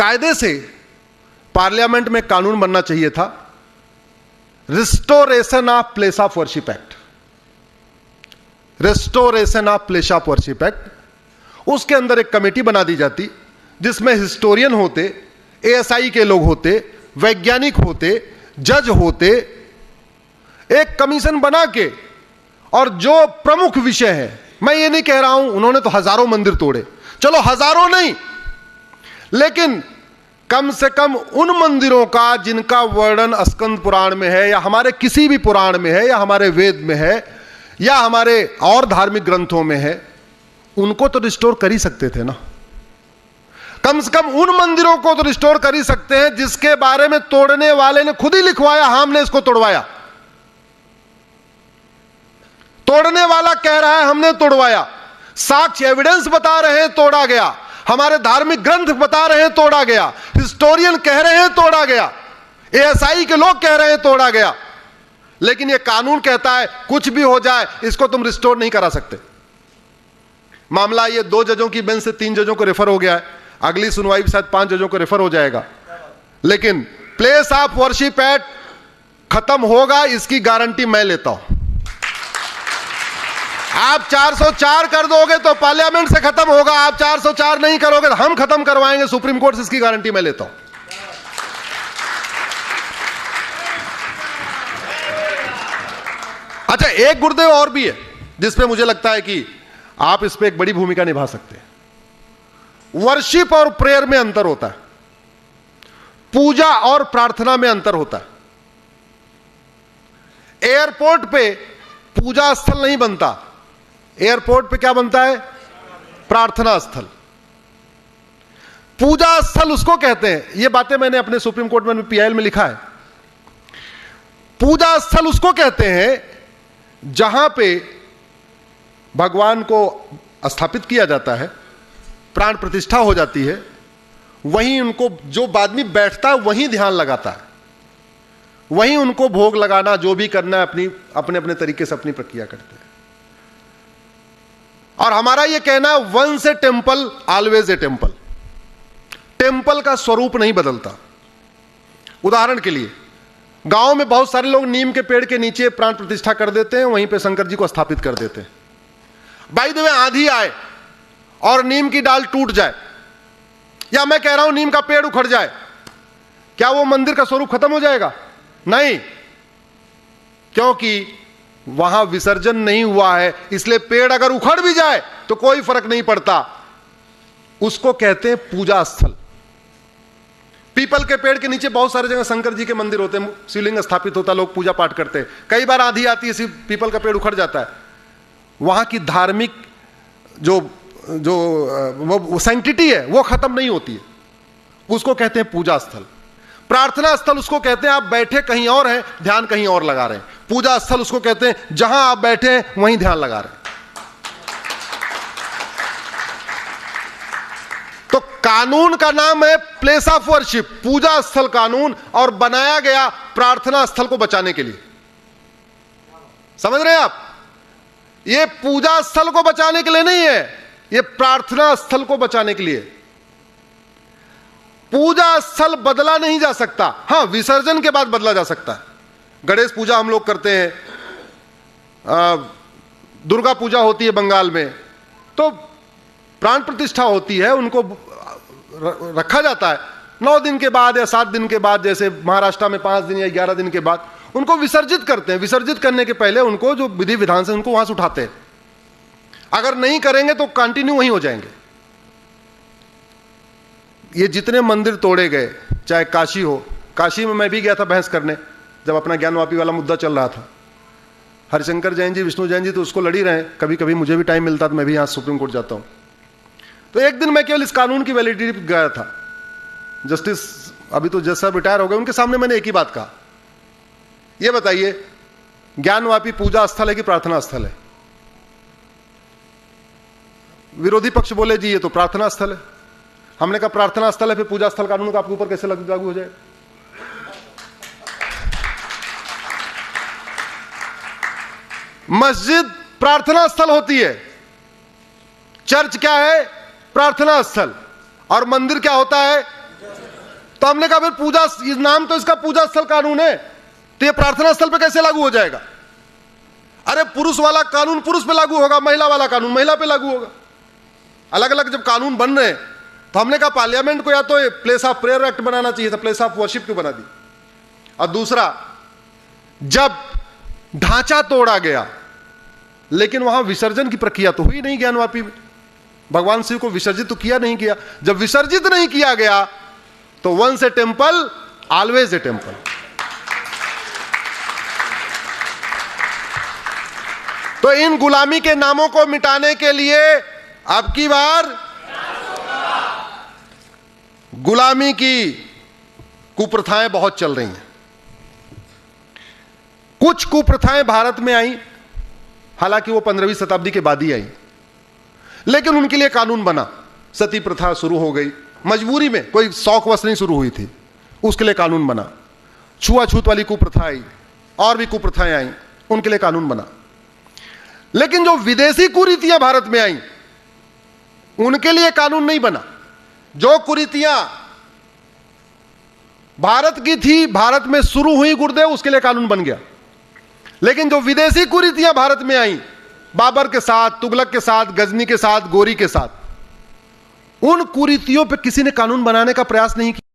कायदे से पार्लियामेंट में कानून बनना चाहिए था, restoration of place of worship act, restoration of place of worship act. उसके अंदर एक कमेटी बना दी जाती जिसमें हिस्टोरियन होते, एएसआई के लोग होते, वैज्ञानिक होते, जज होते, एक कमीशन बना के, और जो प्रमुख विषय है, मैं ये नहीं कह रहा हूं उन्होंने तो हजारों मंदिर तोड़े, चलो हजारों नहीं, लेकिन कम से कम उन मंदिरों का जिनका वर्णन स्कंद पुराण में है या हमारे किसी भी पुराण में है या हमारे वेद में है या हमारे और धार्मिक ग्रंथों में है, उनको तो रिस्टोर कर ही सकते थे ना। कम से कम उन मंदिरों को तो रिस्टोर कर ही सकते हैं जिसके बारे में तोड़ने वाले ने खुद ही लिखवाया, हमने इसको तोड़वाया। तोड़ने वाला कह रहा है हमने तोड़वाया, साक्ष्य एविडेंस बता रहे हैं तोड़ा गया, हमारे धार्मिक ग्रंथ बता रहे हैं तोड़ा गया, हिस्टोरियन कह रहे हैं तोड़ा गया, एएसआई के लोग कह रहे हैं तोड़ा गया, लेकिन यह कानून कहता है कुछ भी हो जाए इसको तुम रिस्टोर नहीं करा सकते। मामला ये 2 जजों की बेंच से 3 जजों को रेफर हो गया है, अगली सुनवाई शायद 5 जजों को रेफर हो जाएगा, लेकिन प्लेस ऑफ वर्शिप एक्ट खत्म होगा इसकी गारंटी मैं लेता हूं। आप 404 कर दोगे तो पार्लियामेंट से खत्म होगा, आप 404 नहीं करोगे तो हम खत्म करवाएंगे सुप्रीम कोर्ट से, इसकी गारंटी मैं लेता हूं। अच्छा, एक गुरुदेव और भी है जिसपे मुझे लगता है कि आप इस पे एक बड़ी भूमिका निभा सकते हैं। वर्शिप और प्रेयर में अंतर होता है, पूजा और प्रार्थना में अंतर होता है। एयरपोर्ट पे पूजा स्थल नहीं बनता, एयरपोर्ट पे क्या बनता है? प्रार्थना स्थल। पूजा स्थल उसको कहते हैं, ये बातें मैंने अपने सुप्रीम कोर्ट में पीआईएल में लिखा है। पूजा स्थल उसको कहते हैं जहां पे भगवान को स्थापित किया जाता है, प्राण प्रतिष्ठा हो जाती है, वहीं उनको जो आदमी बैठता है वहीं ध्यान लगाता है, वहीं उनको भोग लगाना जो भी करना है अपने अपने तरीके से अपनी प्रक्रिया करते हैं। और हमारा यह कहना है once a temple always a temple. Temple का स्वरूप नहीं बदलता। उदाहरण के लिए गांव में बहुत सारे लोग नीम के पेड़ के नीचे प्राण प्रतिष्ठा कर देते हैं, वहीं पे शंकर जी को स्थापित कर देते हैं। बाय द वे, आंधी आए और नीम की डाल टूट जाए, या मैं कह रहा हूं नीम का पेड़ उखड़ जाए, क्या वो मंदिर का स्वरूप खत्म हो जाएगा? नहीं, क्योंकि वहां विसर्जन नहीं हुआ है, इसलिए पेड़ अगर उखड़ भी जाए तो कोई फर्क नहीं पड़ता। उसको कहते हैं पूजा स्थल। पीपल के पेड़ के नीचे बहुत सारे जगह शंकर जी के मंदिर होते हैं, शिवलिंग स्थापित होता है, लोग पूजा पाठ करते हैं। कई बार आंधी आती है, पीपल का पेड़ उखड़ जाता है, वहां की धार्मिक जो सैंक्टिटी है वो खत्म नहीं होती है, उसको कहते हैं पूजा स्थल। प्रार्थना स्थल उसको कहते हैं आप बैठे कहीं और हैं, ध्यान कहीं और लगा रहे हैं। पूजा स्थल उसको कहते हैं जहां आप बैठे हैं वहीं ध्यान लगा रहे हैं। तो कानून का नाम है प्लेस ऑफ वर्शिप, पूजा स्थल कानून, और बनाया गया प्रार्थना स्थल को बचाने के लिए। समझ रहे हैं आप? यह पूजा स्थल को बचाने के लिए नहीं है, यह प्रार्थना स्थल को बचाने के लिए। पूजा स्थल बदला नहीं जा सकता, हां विसर्जन के बाद बदला जा सकता है। गणेश पूजा हम लोग करते हैं, दुर्गा पूजा होती है बंगाल में, तो प्राण प्रतिष्ठा होती है, उनको रखा जाता है 9 दिन के बाद या 7 दिन के बाद, जैसे महाराष्ट्र में 5 दिन या 11 दिन के बाद उनको विसर्जित करते हैं। विसर्जित करने के पहले उनको जो विधि विधान से उनको वहां से उठाते हैं। अगर नहीं करेंगे तो कंटिन्यू वहीं हो जाएंगे। ये जितने मंदिर तोड़े गए, चाहे काशी हो, काशी में मैं भी गया था बहस करने, जब अपना ज्ञानवापी वाला मुद्दा चल रहा था। हरिशंकर जैन जी, विष्णु जैन जी तो उसको लड़ी रहे, कभी कभी मुझे भी टाइम मिलता तो मैं भी यहां सुप्रीम कोर्ट जाता हूं। तो एक दिन मैं केवल इस कानून की वैलिडिटी गया था, जस्टिस अभी तो जज साहब रिटायर हो गए, उनके सामने मैंने एक ही बात कहा, यह बताइए ज्ञानवापी पूजा स्थल है कि प्रार्थना स्थल है? विरोधी पक्ष बोले जी ये तो प्रार्थना स्थल है। हमने कहा प्रार्थना स्थल है, फिर पूजा स्थल कानून का आपके ऊपर कैसे लागू हो जाए? मस्जिद प्रार्थना स्थल होती है, चर्च क्या है? प्रार्थना स्थल। और मंदिर क्या होता है? तो हमने कहा फिर पूजा, इस नाम तो इसका पूजा स्थल कानून है, तो ये प्रार्थना स्थल पे कैसे लागू हो जाएगा? अरे पुरुष वाला कानून पुरुष पे लागू होगा, महिला वाला कानून महिला पे लागू होगा। अलग अलग जब कानून बन रहे हैं तो हमने कहा पार्लियामेंट को या तो प्लेस ऑफ प्रेयर एक्ट बनाना चाहिए था, प्लेस ऑफ वर्शिप क्यों बना दी? और दूसरा, जब ढांचा तोड़ा गया लेकिन वहां विसर्जन की प्रक्रिया तो हुई नहीं ज्ञानवापी में, भगवान शिव को विसर्जित तो किया नहीं किया। जब विसर्जित नहीं किया गया तो once a temple always a temple. तो इन गुलामी के नामों को मिटाने के लिए अब की बार गुलामी की कुप्रथाएं बहुत चल रही हैं। कुछ कुप्रथाएं भारत में आई, हालांकि वो 15वीं शताब्दी के बाद ही आई, लेकिन उनके लिए कानून बना। सती प्रथा शुरू हो गई मजबूरी में, कोई शौकवश नहीं शुरू हुई थी, उसके लिए कानून बना। छुआछूत वाली कुप्रथा आई, और भी कुप्रथाएं आई, उनके लिए कानून बना। लेकिन जो विदेशी कुरीतियां भारत में आई उनके लिए कानून नहीं बना। जो कुरीतियां भारत की थी, भारत में शुरू हुई गुरुदेव, उसके लिए कानून बन गया। लेकिन जो विदेशी कुरीतियां भारत में आई, बाबर के साथ, तुगलक के साथ, गजनी के साथ, गोरी के साथ, उन कुरीतियों पे किसी ने कानून बनाने का प्रयास नहीं किया।